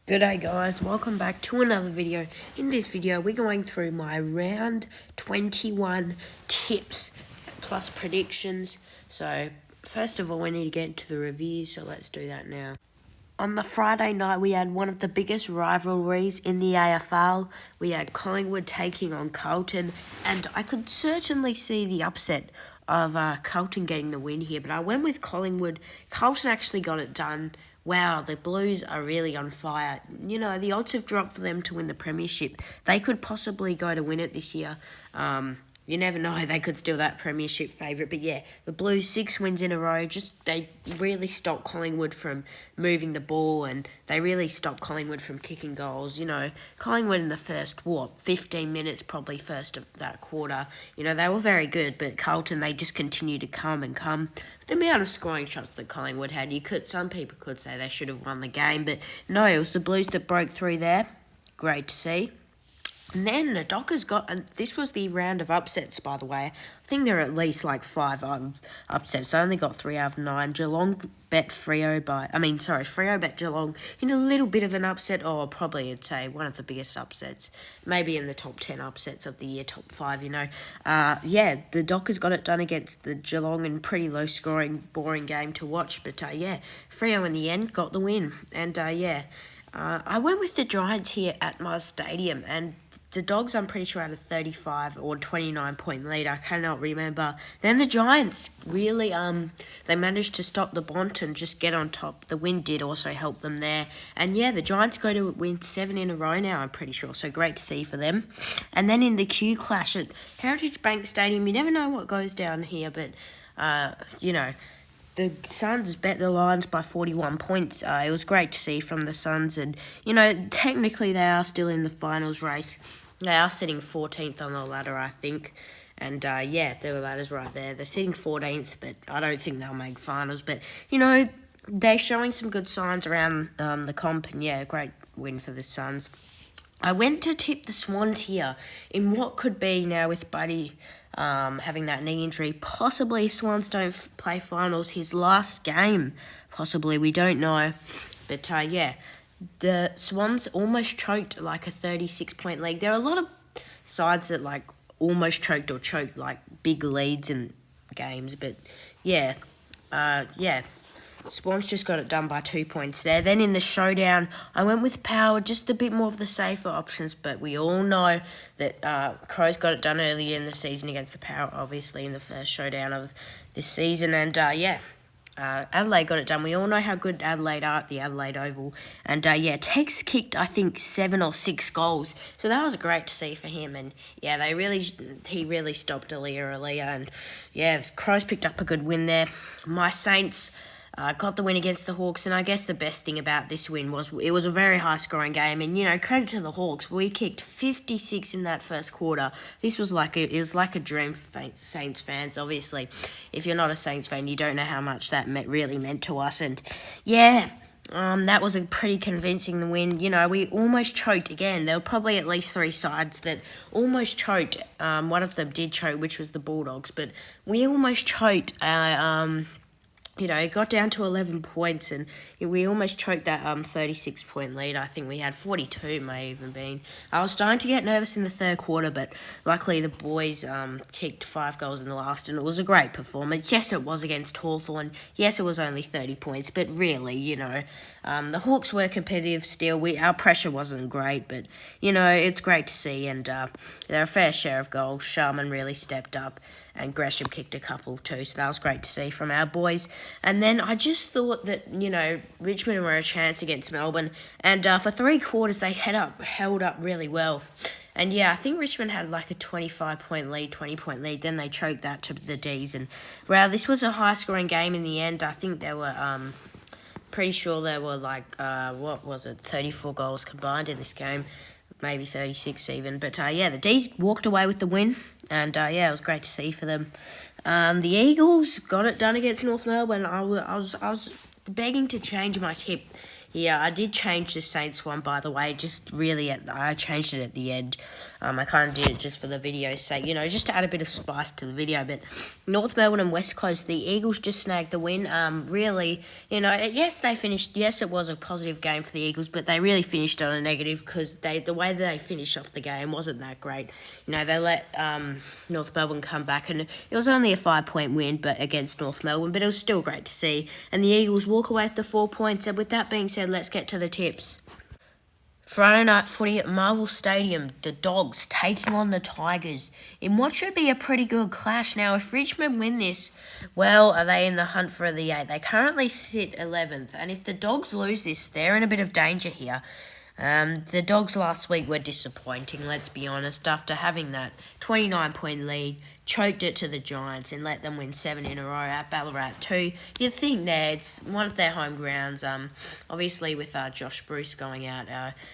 G'day guys, welcome back to another video. In this video, we're going through my round 21 tips plus predictions. So, first of all, we need to get into the review, so let's do that now. On the Friday night, we had one of the biggest rivalries in the AFL. We had Collingwood taking on Carlton, and I could certainly see the upset of Carlton getting the win here, but I went with Collingwood. Carlton actually got it done. Wow, the Blues are really on fire. You know, the odds have dropped for them to win the premiership. They could possibly go to win it this year. You never know, they could steal that premiership favourite. But yeah, the Blues, 6 wins in a row. They really stopped Collingwood from moving the ball, and they really stopped Collingwood from kicking goals. You know, Collingwood in the first, 15 minutes, probably first of that quarter, you know, they were very good. But Carlton, they just continued to come and come. The amount of scoring shots that Collingwood had, some people could say they should have won the game. But no, it was the Blues that broke through there. Great to see. And then the Dockers and this was the round of upsets, by the way. I think there are at least like 5 upsets. I only got 3 out of 9. Geelong bet Freo bet Geelong in a little bit of an upset, or probably I'd say one of the biggest upsets. Maybe in the top 10 upsets of the year, top 5, you know. Yeah, the Dockers got it done against the Geelong in pretty low-scoring, boring game to watch. But yeah, Freo in the end got the win. And I went with the Giants here at my stadium, and the Dogs, I'm pretty sure, had a 35 or 29 point lead. I cannot remember. Then the Giants really, they managed to stop the Bont and just get on top. The win did also help them there. And yeah, the Giants go to win 7 in a row now, I'm pretty sure. So great to see for them. And then in the Q clash at Heritage Bank Stadium, you never know what goes down here, but, you know, the Suns bet the Lions by 41 points. It was great to see from the Suns. And, you know, technically they are still in the finals race. They are sitting 14th on the ladder, I think. And, yeah, the ladder's right there. They're sitting 14th, but I don't think they'll make finals. But, you know, they're showing some good signs around the comp. And, yeah, great win for the Suns. I went to tip the Swans here in what could be now with Buddy having that knee injury. Possibly if Swans don't play finals, his last game. Possibly, we don't know. But, yeah, the Swans almost choked like a 36-point lead. There are a lot of sides that, like, almost choked or choked, like, big leads in games. But, yeah, Swans just got it done by 2 points there. Then in the showdown, I went with Power, just a bit more of the safer options, but we all know that Crows got it done earlier in the season against the Power, obviously, in the first showdown of this season. And, yeah, Adelaide got it done. We all know how good Adelaide are at the Adelaide Oval. And, yeah, Tex kicked, I think, 7 or 6 goals. So that was great to see for him. And, yeah, he really stopped Aaliyah. And, yeah, Crows picked up a good win there. My Saints got the win against the Hawks, and I guess the best thing about this win was it was a very high-scoring game, and, you know, credit to the Hawks. We kicked 56 in that first quarter. This was like a dream for Saints fans, obviously. If you're not a Saints fan, you don't know how much that really meant to us, and, yeah, that was a pretty convincing win. You know, we almost choked again. There were probably at least 3 sides that almost choked. One of them did choke, which was the Bulldogs, but we almost choked. You know, it got down to 11 points, and we almost choked that 36-point lead. I think we had 42, may even been. I was starting to get nervous in the third quarter, but luckily the boys kicked 5 goals in the last, and it was a great performance. Yes, it was against Hawthorn. Yes, it was only 30 points, but really, you know, the Hawks were competitive still. Our pressure wasn't great, but, you know, it's great to see, and there are a fair share of goals. Sharman really stepped up, and Gresham kicked a couple too, so that was great to see from our boys. And then I just thought that, you know, Richmond were a chance against Melbourne, and for 3 quarters they held up really well. And yeah, I think Richmond had like a 25-point lead, 20-point lead, then they choked that to the Ds. And, well, this was a high-scoring game in the end. I think there were, pretty sure there were like, 34 goals combined in this game. Maybe 36 even. But, yeah, the D's walked away with the win. And, yeah, it was great to see for them. The Eagles got it done against North Melbourne. I was begging to change my tip. Yeah, I did change the Saints one, by the way. Just really, I changed it at the end. I kind of did it just for the video's sake, just to add a bit of spice to the video. But North Melbourne and West Coast, the Eagles just snagged the win. Really, yes, they finished. Yes, it was a positive game for the Eagles, but they really finished on a negative because the way that they finished off the game wasn't that great. They let North Melbourne come back, and it was only a 5-point win, but against North Melbourne. But it was still great to see. And the Eagles walk away with the 4 points. And with that being said, let's get to the tips. Friday night footy at Marvel Stadium, the Dogs taking on the Tigers in what should be a pretty good clash. Now, if Richmond win this, well, are they in the hunt for the 8? They currently sit 11th, and if the Dogs lose this, they're in a bit of danger here. The Dogs last week were disappointing, let's be honest, after having that 29-point lead, choked it to the Giants and let them win 7 in a row at Ballarat too. You'd think that it's one of their home grounds, obviously with Josh Bruce going out,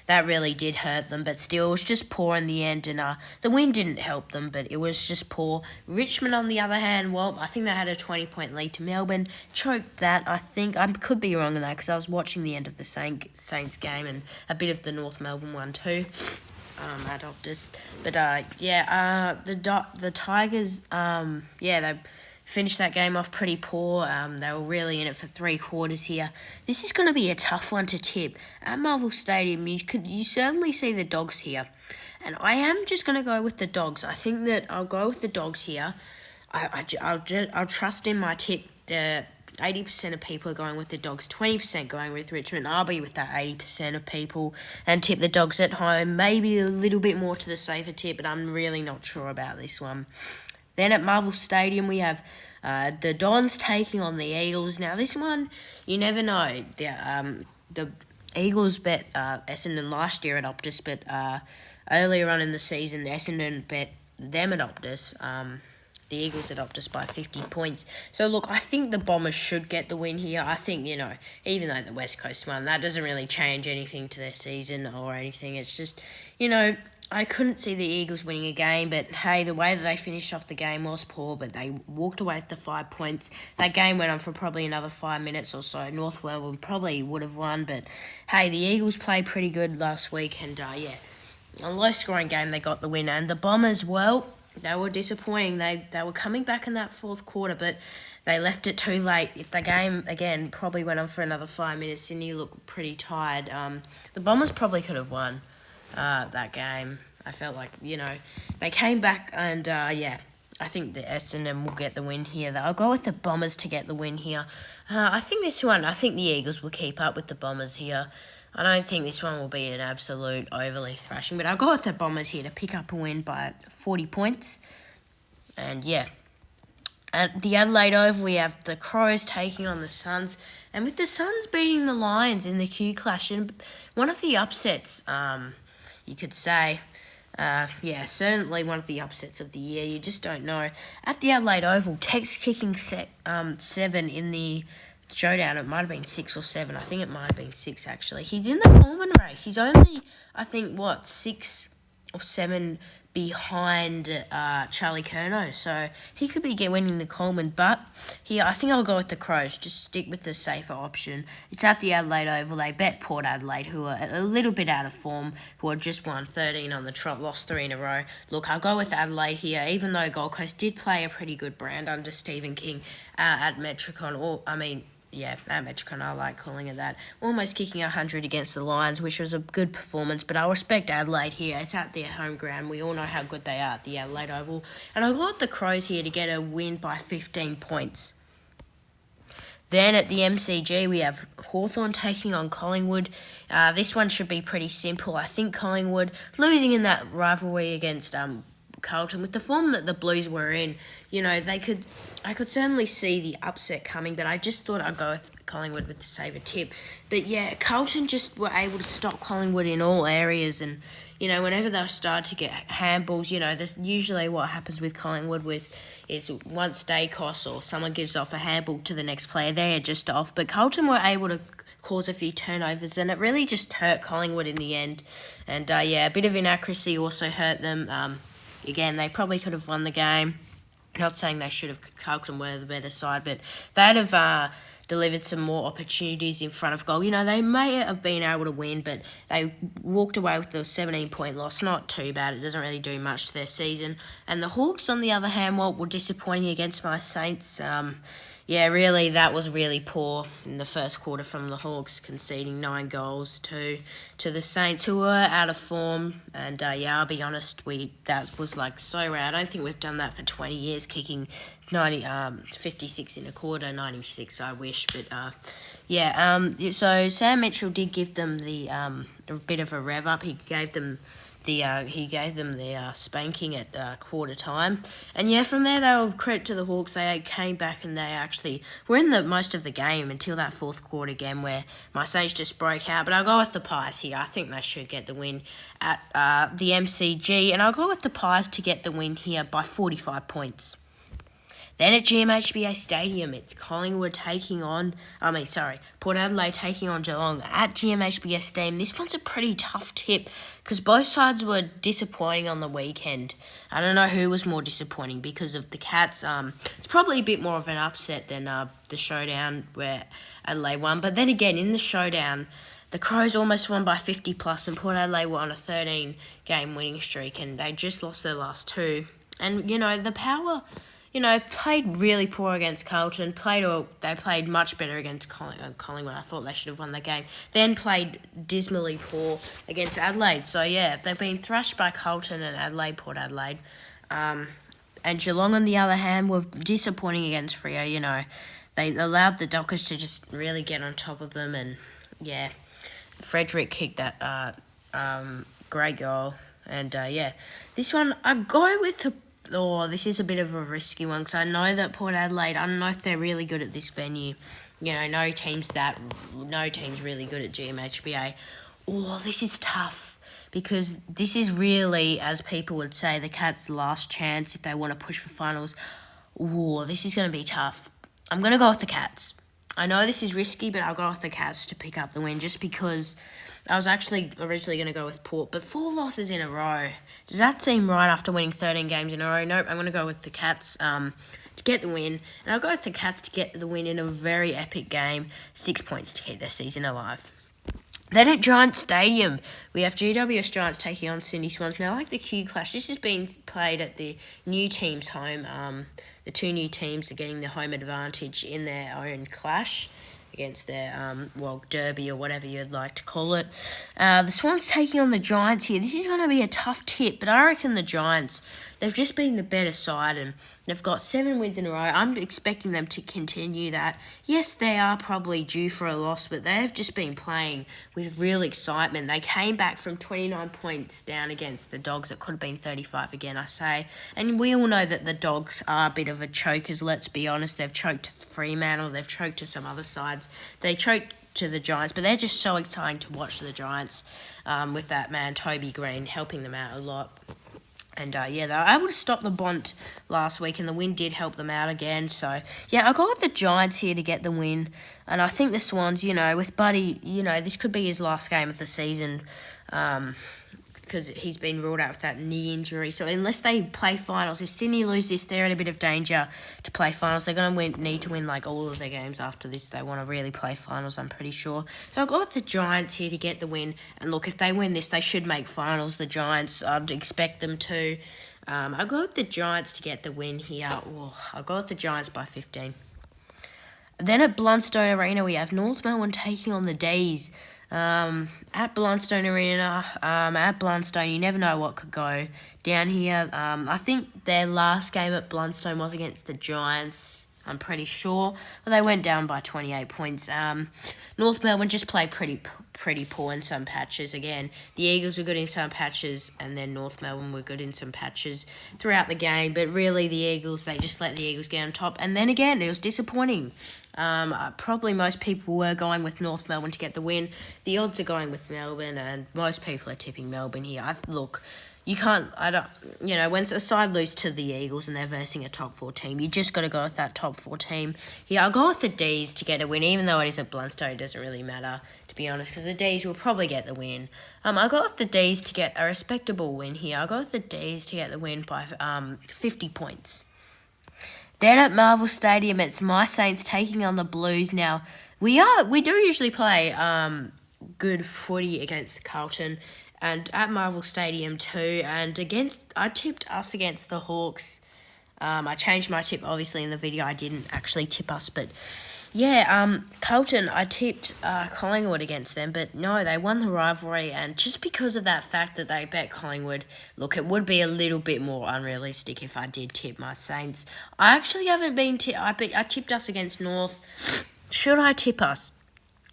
that really did hurt them, but still it was just poor in the end, and the win didn't help them, but it was just poor. Richmond, on the other hand, well, I think they had a 20-point lead to Melbourne, choked that, I think. I could be wrong in that because I was watching the end of the Saints game and a bit of the North Melbourne one too. At Optus. But, the Tigers, they finished that game off pretty poor. They were really in it for 3 quarters here. This is going to be a tough one to tip. At Marvel Stadium, you certainly see the Dogs here. And I am just going to go with the Dogs. I think that I'll go with the Dogs here. I'll trust in my tip. 80% of people are going with the Dogs, 20% going with Richmond. I'll be with that 80% of people and tip the Dogs at home. Maybe a little bit more to the safer tip, but I'm really not sure about this one. Then at Marvel Stadium, we have the Dons taking on the Eagles. Now, this one, you never know. The Eagles bet Essendon last year at Optus, but earlier on in the season, Essendon bet them at Optus. The Eagles at Optus by 50 points. So, look, I think the Bombers should get the win here. I think, even though the West Coast won, that doesn't really change anything to their season or anything. It's just, I couldn't see the Eagles winning a game, but, hey, the way that they finished off the game was poor, but they walked away with the 5 points. That game went on for probably another 5 minutes or so. North Melbourne probably would have won, but, hey, the Eagles played pretty good last week, and, a low-scoring game, they got the win. And the Bombers, well, they were disappointing. They were coming back in that 4th quarter, but they left it too late. If the game, again, probably went on for another 5 minutes, Sydney looked pretty tired. The Bombers probably could have won that game. I felt like, they came back and, I think the Essendon will get the win here. I'll go with the Bombers to get the win here. I think the Eagles will keep up with the Bombers here. I don't think this one will be an absolute overly thrashing, but I'll go with the Bombers here to pick up a win by 40 points. And, at the Adelaide Oval, we have the Crows taking on the Suns. And with the Suns beating the Lions in the Q Clash, and one of the upsets, you could say, certainly one of the upsets of the year. You just don't know. At the Adelaide Oval, Tex kicking 7 in the showdown. It might have been 6 or 7. I think it might have been 6, actually. He's in the Coleman race. He's only, 6 or 7 behind Charlie Curnow. So he could be winning the Coleman. But here, I think I'll go with the Crows. Just stick with the safer option. It's at the Adelaide Oval. They bet Port Adelaide, who are a little bit out of form, who have just won 13 on the trot, lost 3 in a row. Look, I'll go with Adelaide here, even though Gold Coast did play a pretty good brand under Stephen King at Metricon. At Metricon, I like calling it that. Almost kicking 100 against the Lions, which was a good performance, but I'll respect Adelaide here. It's at their home ground. We all know how good they are at the Adelaide Oval. And I've got the Crows here to get a win by 15 points. Then at the MCG, we have Hawthorn taking on Collingwood. This one should be pretty simple. I think Collingwood, losing in that rivalry against Carlton, with the form that the Blues were in, I could certainly see the upset coming, but I just thought I'd go with Collingwood with the saver tip. But Carlton just were able to stop Collingwood in all areas, and whenever they start to get handballs, that's usually what happens with Collingwood is once Dacos or someone gives off a handball to the next player, they are just off. But Carlton were able to cause a few turnovers, and it really just hurt Collingwood in the end. And a bit of inaccuracy also hurt them. Again, they probably could have won the game. Not saying they should have, Carlton were the better side, but they'd have delivered some more opportunities in front of goal. They may have been able to win, but they walked away with the 17-point loss. Not too bad. It doesn't really do much to their season. And the Hawks, on the other hand, were disappointing against my Saints. Really, that was really poor in the first quarter from the Hawks, conceding 9 goals to the Saints, who were out of form. And I'll be honest, that was so rare. I don't think we've done that for 20 years, kicking 56 in a quarter, 96. I wish, but So Sam Mitchell did give them a bit of a rev up. He gave them the spanking at quarter time. And from there, they were credit to the Hawks. They came back and they actually were in the most of the game until that fourth quarter again, where my Saints just broke out. But I'll go with the Pies here. I think they should get the win at the MCG, and I'll go with the Pies to get the win here by 45 points. Then at GMHBA Stadium, it's Port Adelaide taking on Geelong at GMHBA Stadium. This one's a pretty tough tip because both sides were disappointing on the weekend. I don't know who was more disappointing because of the Cats. It's probably a bit more of an upset than the showdown where Adelaide won. But then again, in the showdown, the Crows almost won by 50 plus, and Port Adelaide were on a 13-game winning streak, and they just lost their last 2. And, the Power, played really poor against Carlton. They played much better against Collingwood. I thought they should have won the game. Then played dismally poor against Adelaide. So, they've been thrashed by Carlton and Port Adelaide. And Geelong, on the other hand, were disappointing against Freo. They allowed the Dockers to just really get on top of them. And, Frederick kicked that great goal. And, this one, I go with the... this is a bit of a risky one because I know that Port Adelaide, I don't know if they're really good at this venue. No team's really good at GMHBA. This is tough because this is really, as people would say, the Cats' last chance if they want to push for finals. This is going to be tough. I'm going to go with the Cats. I know this is risky, but I'll go with the Cats to pick up the win just because I was actually originally going to go with Port, but 4 losses in a row. Does that seem right after winning 13 games in a row? Nope, I'm going to go with the Cats to get the win. And I'll go with the Cats to get the win in a very epic game. 6 points to keep their season alive. Then at Giants Stadium, we have GWS Giants taking on Sydney Swans. Now, like the Q Clash, this is being played at the new team's home. The 2 new teams are getting the home advantage in their own clash against their, derby or whatever you'd like to call it. The Swans taking on the Giants here. This is going to be a tough tip, but I reckon the Giants, they've just been the better side and they've got 7 wins in a row. I'm expecting them to continue that. Yes, they are probably due for a loss, but they've just been playing with real excitement. They came back from 29 points down against the Dogs. It could have been 35 again, I say. And we all know that the Dogs are a bit of a chokers, let's be honest. They've choked to Fremantle, they've choked to some other sides. They choked to the Giants, but they're just so exciting to watch the Giants with that man, Toby Green, helping them out a lot. And, they were able to stop the Bont last week, and the win did help them out again. So, I'll go with the Giants here to get the win. And I think the Swans, with Buddy, this could be his last game of the season because he's been ruled out with that knee injury. So, unless they play finals, if Sydney lose this, they're in a bit of danger to play finals. They're going to need to win, all of their games after this. They want to really play finals, I'm pretty sure. So, I'll go with the Giants here to get the win. And, look, if they win this, they should make finals, the Giants. I'd expect them to. I'll go with the Giants to get the win here. I'll go with the Giants by 15. Then at Blundstone Arena, we have North Melbourne taking on the D's. At Blundstone Arena, at Blundstone, you never know what could go down here. I think their last game at Blundstone was against the Giants, I'm pretty sure. But they went down by 28 points. North Melbourne just played pretty poor in some patches. Again, the Eagles were good in some patches, and then North Melbourne were good in some patches throughout the game. But really, the Eagles, they just let the Eagles get on top. And then again, it was disappointing. Probably most people were going with North Melbourne to get the win. The odds are going with Melbourne, and most people are tipping Melbourne here. When a side loses to the Eagles and they're versing a top 4 team, you just got to go with that top 4 team. I'll go with the D's to get a win, even though it is at Blundstone, it doesn't really matter, to be honest, because the D's will probably get the win. I'll go with the D's to get a respectable win here. I'll go with the D's to get the win by 50 points. Then at Marvel Stadium, it's my Saints taking on the Blues. Now, we do usually play good footy against Carlton, and at Marvel Stadium too. And I tipped us against the Hawks. I changed my tip, obviously, in the video. I didn't actually tip us, but yeah, Carlton, I tipped Collingwood against them, but no, they won the rivalry, and just because of that fact that they bet Collingwood, look, it would be a little bit more unrealistic if I did tip my Saints. I actually haven't been I tipped us against North. Should I tip us?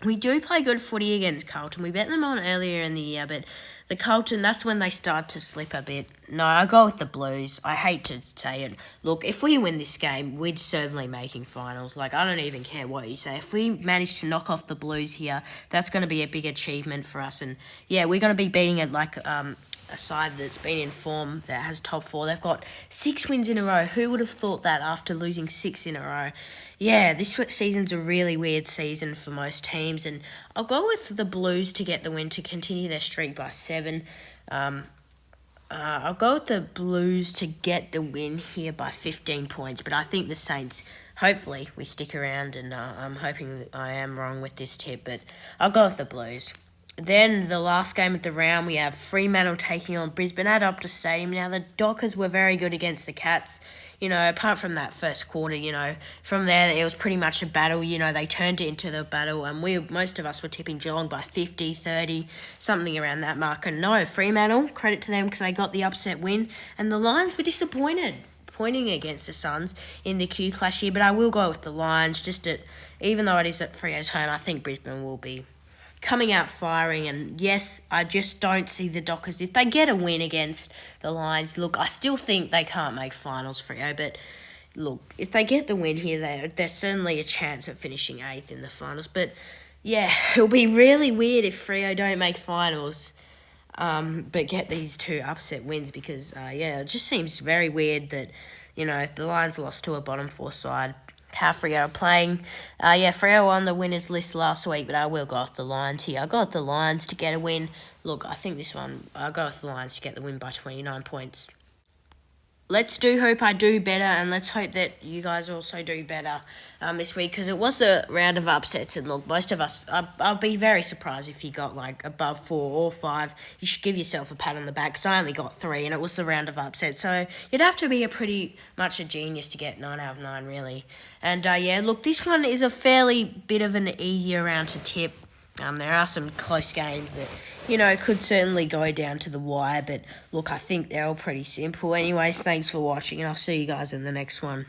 We do play good footy against Carlton. We bet them on earlier in the year, but the Carlton, that's when they start to slip a bit. No, I go with the Blues. I hate to say it. Look, if we win this game, we're certainly making finals. Like, I don't even care what you say. If we manage to knock off the Blues here, that's going to be a big achievement for us. And, yeah, we're going to be beating it like a side that's been in form, that has top 4. They've got 6 wins in a row. Who would have thought that after losing 6 in a row? Yeah, this season's a really weird season for most teams, and I'll go with the Blues to get the win, to continue their streak by 7. I'll go with the Blues to get the win here by 15 points, but I think the Saints, hopefully, we stick around, and I'm hoping that I am wrong with this tip, but I'll go with the Blues. Then the last game of the round, we have Fremantle taking on Brisbane at Optus Stadium. Now, the Dockers were very good against the Cats. You know, apart from that first quarter, you know, from there, it was pretty much a battle. You know, they turned it into the battle, and most of us were tipping Geelong by 50, 30, something around that mark. And no, Fremantle, credit to them because they got the upset win, and the Lions were disappointed, pointing against the Suns in the Q clash here, but I will go with the Lions, even though it is at Freo's home. I think Brisbane will be coming out firing, and yes, I just don't see the Dockers. If they get a win against the Lions, look, I still think they can't make finals, Freo, but look, if they get the win here, there's certainly a chance of finishing 8th in the finals, but yeah, it'll be really weird if Freo don't make finals, but get these 2 upset wins, because, yeah, it just seems very weird that, you know, if the Lions lost to a bottom 4 side, how Freo are playing. Yeah, Freo on the winners list last week, but I will go with the Lions here. I got the Lions to get a win. Look, I think this one, I'll go with the Lions to get the win by 29 points. Let's hope I do better, and let's hope that you guys also do better this week, because it was the round of upsets, and look, most of us, I'll be very surprised if you got like above 4 or 5. You should give yourself a pat on the back, because I only got 3, and it was the round of upsets, so you'd have to be pretty much a genius to get 9 out of 9, really. And yeah, look, this one is a fairly bit of an easier round to tip. There are some close games that, you know, could certainly go down to the wire, but look, I think they're all pretty simple. Anyways, thanks for watching, and I'll see you guys in the next one.